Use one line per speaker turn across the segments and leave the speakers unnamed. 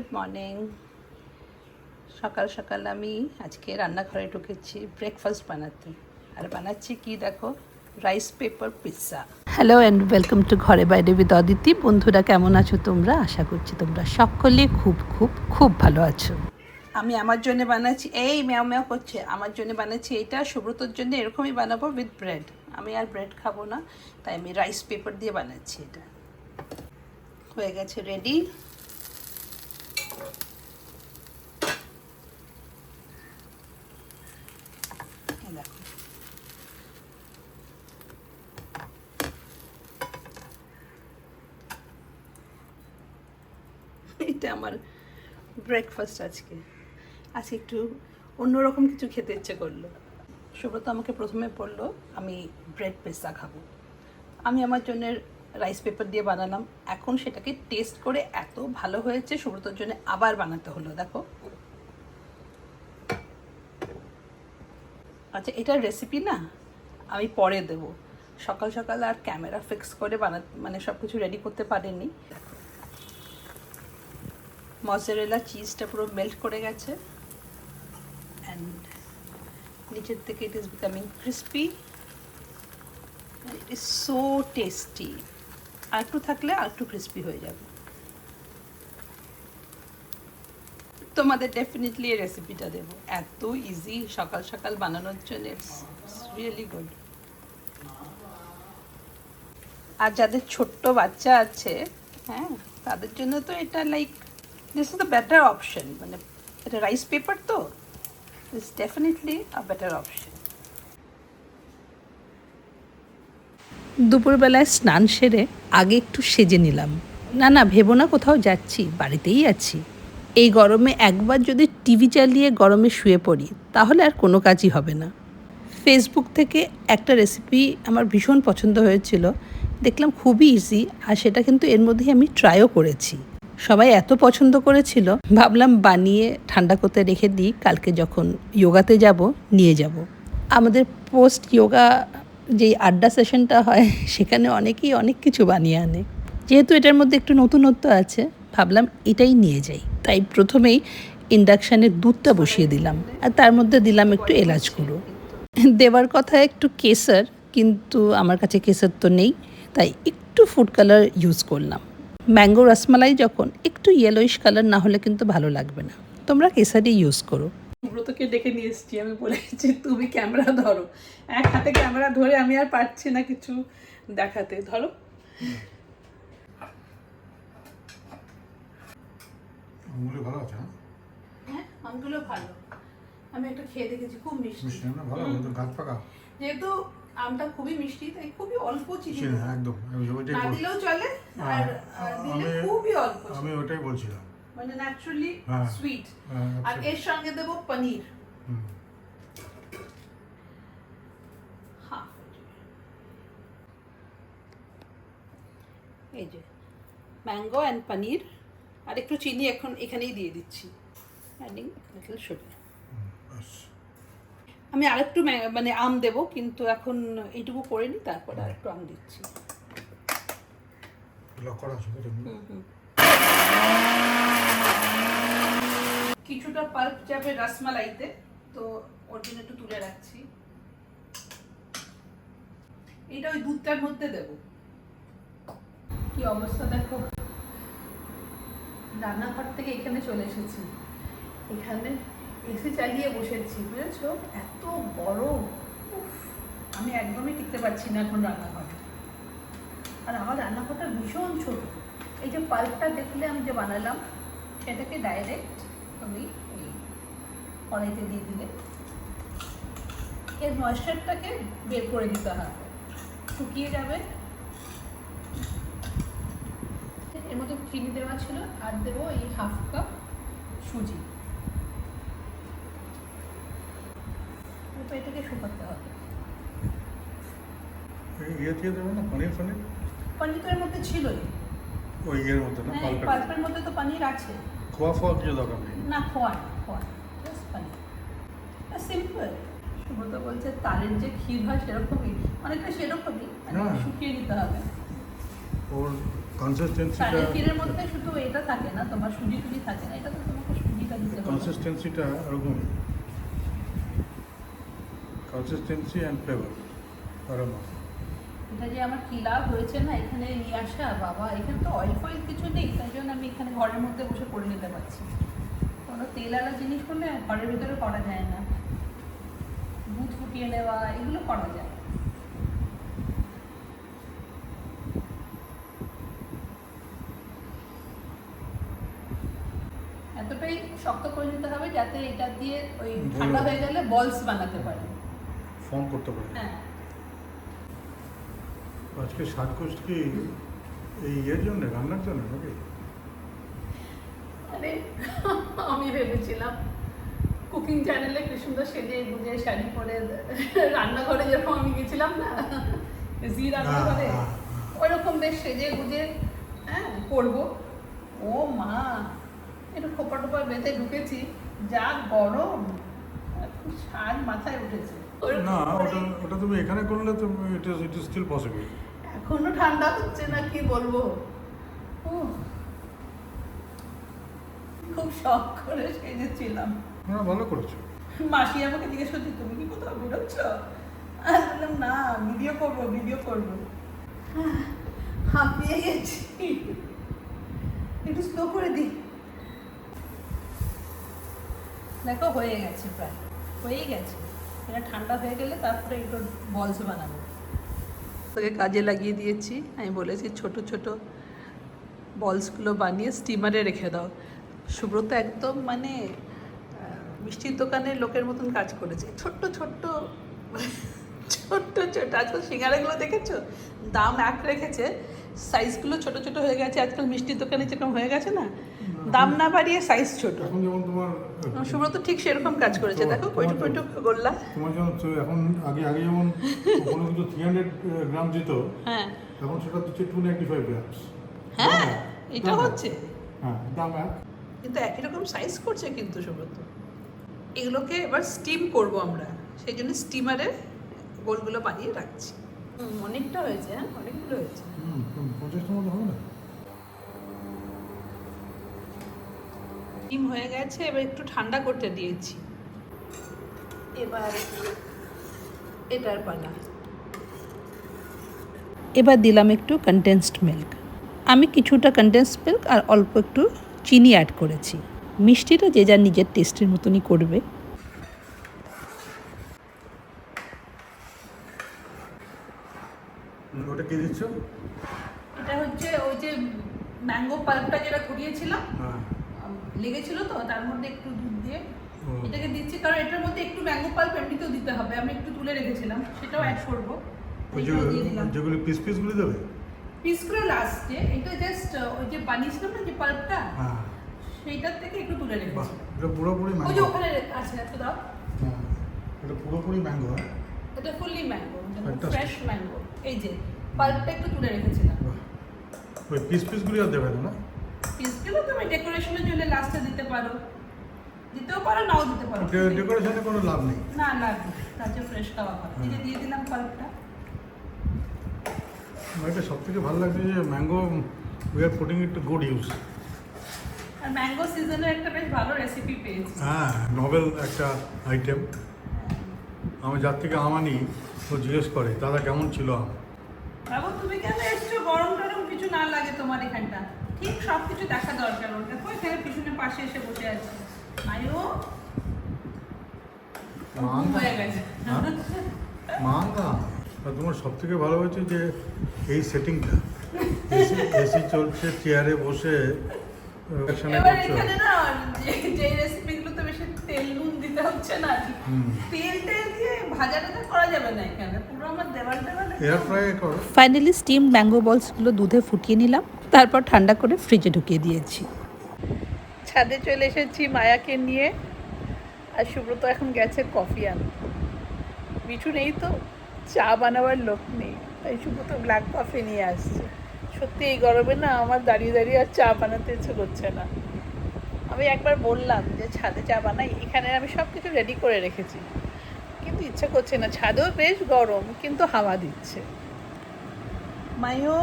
Good morning. সকাল সকাল আমি আজকে রান্নাঘরে ঢুকেছি ব্রেকফাস্ট বানাতে, আর বানাচ্ছি কি দেখো, rice paper pizza. Hello and welcome to ঘরে বাইরে উইথ অদিতি। বন্ধুরা কেমন আছো তোমরা? আশা করছি তোমরা সকলে খুব খুব খুব ভালো আছো। আমি আমার জন্য বানাচ্ছি, এই ম্যাও ম্যাও করছে, আমার জন্য বানাচ্ছি এইটা, সুব্রতর জন্য এরকমই বানাবো উইথ ব্রেড। আমি আর ব্রেড খাবো না, তাই আমি রাইস পেপার দিয়ে বানাচ্ছি। এটা হয়ে গেছে রেডি। দেখো এটা আমার ব্রেকফাস্ট আজকে একটু অন্যরকম কিছু খেতে ইচ্ছে করলো। সুব্রত আমাকে প্রথমে বললো আমি ব্রেড পিৎজা খাবো। আমি আমার জন্য রাইস পেপার দিয়ে বানালাম। এখন সেটাকে টেস্ট করে এত ভালো হয়েছে, সুব্রতর জন্য আবার বানাতে হলো। দেখো, আচ্ছা এটার রেসিপি না আমি পরে দেবো। সকাল সকাল আর ক্যামেরা ফিক্স করে মানে সব কিছু রেডি করতে পারিনি। মজারেলা চিজটা পুরো মেল্ট করে গেছে, অ্যান্ড নিচের থেকে it is becoming crispy, it is so tasty. আর একটু থাকলে আর একটু ক্রিস্পি হয়ে যাবে। তোমাদের ডেফিনেটলি এই রেসিপিটা দেবো, এত ইজি সকাল সকাল বানানোর জন্য, ইটস রিয়েলি গুড। আর যাদের ছোট্ট বাচ্চা আছে, হ্যাঁ, তাদের জন্য তো এটা like this is the better option. মানে এটা রাইস পেপার তো, this definitely a better option. দুপুরবেলায় স্নান সেরে আগে একটু সেজে নিলাম। না ভেবো না কোথাও যাচ্ছি, বাড়িতেই আছি। এই গরমে একবার যদি টিভি চালিয়ে গরমে শুয়ে পড়ি, তাহলে আর কোনো কাজই হবে না। ফেসবুক থেকে একটা রেসিপি আমার ভীষণ পছন্দ হয়েছিল, দেখলাম খুবই ইজি, আর সেটা কিন্তু এর মধ্যেই আমি ট্রাইও করেছি। সবাই এত পছন্দ করেছিল, ভাবলাম বানিয়ে ঠান্ডা করতে রেখে দিই, কালকে যখন যোগাতে যাব নিয়ে যাব। আমাদের পোস্ট যোগা যেই আড্ডা সেশনটা হয়, সেখানে অনেকেই অনেক কিছু বানিয়ে আনে। যেহেতু এটার মধ্যে একটু নতুনত্ব আছে, ভাবলাম এটাই নিয়ে যাই। তাই প্রথমেই ইন্ডাকশানে দুধটা বসিয়ে দিলাম, আর তার মধ্যে দিলাম একটু এলাচ গুঁড়ো। দেওয়ার কথা একটু কেসার, কিন্তু আমার কাছে কেসার তো নেই, তাই একটু ফুড কালার ইউজ করলাম। ম্যাঙ্গো রসমালাই যখন একটু ইয়েলোইশ কালার না হলে কিন্তু ভালো লাগবে না, তোমরা কেসারই ইউজ করো। সুব্রতকে ডেকে নিয়ে এসেছি, আমি বলেছি তুমি ক্যামেরা ধরো। এক হাতে ক্যামেরা ধরে আমি আর পারছি না কিছু দেখাতে। ধরো,
আমগুলো ভালো আছে।
হ্যাঁ আমগুলো ভালো, আমি একটা খেয়ে দেখেছি, খুব মিষ্টি।
মিষ্টি না ভালো, গাছ পাকা।
যেহেতু আমটা খুবই মিষ্টি, তাই খুবই অল্প চিনি,
একদম
না দিলেও চলে, আর দিলে খুবই অল্প।
আমি ওটাই বলছিলাম,
মানে ন্যাচারালি সুইট। আর এর সঙ্গে দেবো পনির, এই যে ম্যাঙ্গো অ্যান্ড পনির, আর একটু চিনি এখন এখানেই দিয়ে দিচ্ছি, অ্যাডিং লিটল সুগার। আমি আরেকটু মানে আম দেবো, কিন্তু এখন এইটুকু করে নিই, তারপরে আরেকটু আম দিচ্ছি। কিছুটা পাল্প যাবে রসমালাইতে, তো ওর জন্য একটু তুলে রাখছি। এটা ওই দুধটার মধ্যে দেবো। কি অবস্থা দেখো, রান্নাঘর থেকে এখানে চলে এসেছি, এখানে এসি চালিয়ে বসেছি, বুঝেছো? এত গরম, আমি একদমই টিকতে পারছি না এখন রান্নাঘরে। আর আমার রান্নাঘরটা ভীষণ ছোট। এই যে পাল্পটা দেখলে আমি যে বানালাম, সেটাকে ডাইরেক্ট তুমি ওই কড়াইতে দিয়ে দিলে এর ময়েশ্চারটাকে বের করে দিতে হবে, শুকিয়ে যাবে। এর মধ্যে চিনি দেওয়া ছিল, আর দেবো এই হাফ কাপ সুজি। এটাকে শুকাতে হবে। পনির তো এর মধ্যে ছিলই,
ওই এর মধ্যে না,
পাল্পের মধ্যে তো পনির আছে।
খোয়া কিছু দরকার নেই,
না খোয়া জাস্ট পনির, সিম্পল। সুব্রত বলছে তালের যে ক্ষীর হয় সেরকমই, অনেকটা সেরকমই, শুকিয়ে নিতে হবে।
ওর কনসিস্টেন্সিটা
সাড়ে ক্ষীরের মধ্যে শুধু এটা থাকে না, তোমার সুজি টুজি থাকে না, এটা তো তোমাকে সুজিটা দিতে হবে।
কনসিস্টেন্সিটা এরকমই, কনসিস্টেন্সি অ্যান্ড ফ্লেভার আরোমা।
এটা যে আমার কি লাভ হয়েছে না এখানে নিয়ে আসা, বাবা এখানে তো অয়েল ফয়েল কিছু নেই, তাই জন্য আমি এখানে ঘরের মধ্যে বসে করে নিতে পারছি। কোনো তেলওয়ালা জিনিস করলে ঘরের ভিতরে করা যায় না, দুধ ফুটিয়ে নেওয়া এগুলো করা যায়। এতটাই শক্ত করে নিতে হবে যাতে এটা দিয়ে ওই ঠান্ডা হয়ে গেলে বলস বানাতে পারে,
ফর্ম করতে পারে।
হ্যাঁ।
আজকে সাজগোজ কি এই ইয়ের জন্য, রান্নার জন্য নাকি?
আরে আমি ভেবেছিলাম কুকিং চ্যানেলে কি সুন্দর সেজে গুজে শাড়ি পরে রান্নাঘরে যেরকম আমি গেছিলাম না জি রান্নাঘরে, ওইরকম বেশ সেজে গুজে হ্যাঁ করবো। ও মা, একটু খোপা টোপা বেঁধে ঢুকেছি, যা গরম, এখন সাজ মাথায় উঠেছে।
না, ওটা তুমি এখানে করলে তো ইট ইজ স্টিল পসিবল।
এখনো ঠান্ডা হচ্ছে না, কি বলবো। খুব শখ করে সেজেছিলাম।
না, ভালো করেছো।
মাসি আমাকে জিজ্ঞেস করছে তুমি কি কোথাও বেরোচ্ছ, আমি বললাম না ভিডিও করবো ভিডিও করবো। হাঁপিয়ে গেছি, একটু স্লো করে দিই। দেখো হয়ে গেছে, প্রায় হয়েই গেছে। এটা ঠান্ডা হয়ে গেলে তারপরে একটু বলস বানাবো। তোকে কাজে লাগিয়ে দিয়েছি, আমি বলেছি ছোট ছোট বলসগুলো বানিয়ে স্টিমারে রেখে দাও। সুব্রত একদম মানে মিষ্টির দোকানের লোকের মতন কাজ করেছে, ছোট্ট ছোট্ট ছোট্ট ছোট্ট। আজকাল সিঙ্গারাগুলো দেখেছো, দাম এক রেখেছে, সাইজগুলো ছোট ছোট হয়ে গেছে। আজকাল মিষ্টির দোকানে যেরকম হয়ে গেছে না, দাম না বাড়িয়ে সাইজ ছোট।
এখন যেমন তোমার
সুব্রত ঠিক সেরকম কাজ করেছে, দেখো কইটু কইটু গোল্লা।
তোমার যেমন এখন আগে যেমন কোনো কিছু 300 গ্রাম যেত,
হ্যাঁ
এখন সেটা হচ্ছে 295 গ্রামস।
হ্যাঁ, এটা হচ্ছে
হ্যাঁ, দাম এক।
কিন্তু একই রকম সাইজ করছে কিন্তু সুব্রত। এগুলোকে এবার স্টিম করব আমরা, সেই জন্য স্টিমারে গোলগুলো বানিয়ে রাখছি। অনেকটা হয়েছে, হ্যাঁ অনেকগুলো হয়েছে।
50টার মতো হবে না?
স্টিম হয়ে গেছে, এবার একটু ঠান্ডা করতে দিয়েছি। এবার এটার পালা। এবার দিলাম একটু কনডেন্সড মিল্ক। আমি কিছুটা কনডেন্সড মিল্ক আর অল্প একটু চিনি অ্যাড করেছি। মিষ্টিটা যে যার নিজের টেস্টের মতনই করবে।
ওটা কি দিচ্ছ?
এটা হচ্ছে ওই যে ম্যাঙ্গো পাল্পটা যেটা কুড়িয়েছিলাম,
হ্যাঁ,
লেগেছিল তো তার মধ্যে একটু দুধ দিয়ে
ও।
এটাকে দিচ্ছি, কারণ এটার মধ্যে একটু ম্যাঙ্গো পাল্প এমনিতেও দিতে হবে। আমি একটু তুলে রেখেছিলাম, সেটাও অ্যাড করবো।
ওই
এটাও দিয়ে দিলাম
যেগুলি পিসগুলি দেবে?
পিসগুলো লাস্টে। এটা জাস্ট ওই যে বানিয়েছিলাম না যে পাল্পটা,
হ্যাঁ,
সেইটার থেকে একটু তুলে
বাহ,
রেখেছি।
এটা পুরোপুরি
ওই যে
ম্যাঙ্গো।
ওখানে আছে, এত দাও।
হ্যাঁ, এটা পুরোপুরি ম্যাঙ্গো। হ্যাঁ,
এটা fully mango,
Fantastic.
Fresh mango. এই যে পাল্পটা একটু তুলে রেখেছিলাম।
বাহ। ওই পিসগুলি আর দেবে না?
পিসগুলো তুমি ডেকোরেশনের জন্য লাস্টে দিতে পারো, দিতেও পারো নাও দিতে পারো।
ডেকোরেশনে কোনো লাভ নেই।
না লাগবে, তাতে ফ্রেশ খাওয়া ভালো। এই যে দিয়ে দিলাম পাল্পটা।
এটা সব থেকে ভালো লাগছে যে mango we are putting it to good use.
আর ম্যাঙ্গো সিজনের একটা বেশ ভালো রেসিপি পেয়েছি।
হ্যাঁ, নভেল একটা আইটেম। আমি যার থেকে আম আনি ও জিজ্ঞেস করে দাদা কেমন ছিল আম।
বাবু তুমি কেন এসছো, গরম টরম কিছু না লাগে তোমার এখানটা? ঠিক সব কিছু দেখা দরকার। ওর দেখো এখানে পিছনে পাশে এসে বসে আছে। আয়ো ঘুম হয়ে গেছে।
মাঙ্গা। আর তোমার সব থেকে ভালো হয়েছে যে এই সেটিংটা, এসি চলছে, চেয়ারে বসে একসাথে
এবার
করছো।
এখানে না যে রেসিপিগুলোতে বেশি তেল নুন দিতে হচ্ছে না, তেল টেল দিয়ে ভাজা টাজা করা যাবে না এখানে, পুরো আমার দেওয়াল
এয়ার ফ্রাই করো।
ফাইনালি স্টিম ম্যাঙ্গো বলসগুলো দুধে ফুটিয়ে নিলাম, তারপর ঠান্ডা করে ফ্রিজে ঢুকিয়ে দিয়েছি। ছাদে চলে এসেছি মায়াকে নিয়ে, আর সুব্রত এখন গেছে কফি আনতে। মিঠু নেই তো, চা বানাবার লোক নেই, তাই সুব্রত ব্ল্যাক কফি নিয়ে আসছে। সত্যি এই গরমে না আমার দাঁড়িয়ে দাঁড়িয়ে আর চা বানাতে ইচ্ছে করছে না। আমি একবার বললাম যে ছাদে চা বানাই, এখানে আমি সব কিছু রেডি করে রেখেছি, কিন্তু ইচ্ছে করছে না। ছাদেও বেশ গরম, কিন্তু হাওয়া দিচ্ছে। মায়ো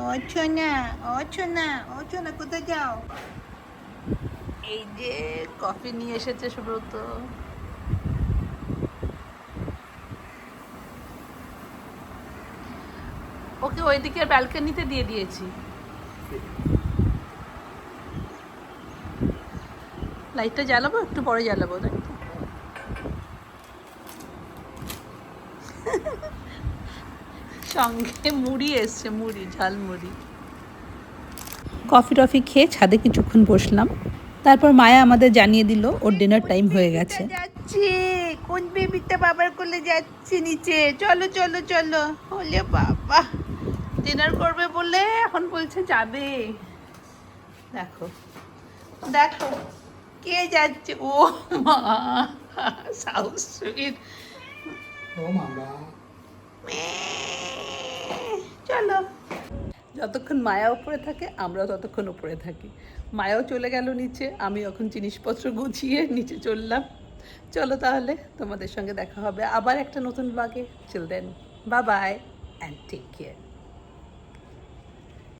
ও ছোনা কোথায় যাও? এই যে কফি নিয়ে এসেছে সুব্রত। ওকে ওইদিকে ব্যালকনিতে দিয়ে দিয়েছি। লাইটটা জ্বালাবো, একটু পরে জ্বালাবো, তাই তো? সঙ্গে মুড়ি এসছে, মুড়ি, ঝালমুড়ি। কফি টফি খেয়ে ছাদে কিছুক্ষণ বসলাম, তারপর মায়া আমাদের জানিয়ে দিল ওর ডিনার টাইম হয়ে গেছে। যাচ্ছে কোন বেবিটা বাবার কোলে যাচ্ছে নিচে, চলো চলো চলো। ওলে বাবা, ডিনার করবে বলে এখন বলছে যাবে। দেখো দেখো কে যাচ্ছে, ও মা, সাউ সুইট।
ও মামা,
চলো। যতক্ষণ মায়া উপরে থাকে আমরাও ততক্ষণ উপরে থাকি। মায়াও চলে গেল নিচে, আমি এখন জিনিসপত্র গুছিয়ে নিচে চললাম। চলো তাহলে, তোমাদের সঙ্গে দেখা হবে আবার একটা নতুন ব্লগে। Chill then, bye bye and take care.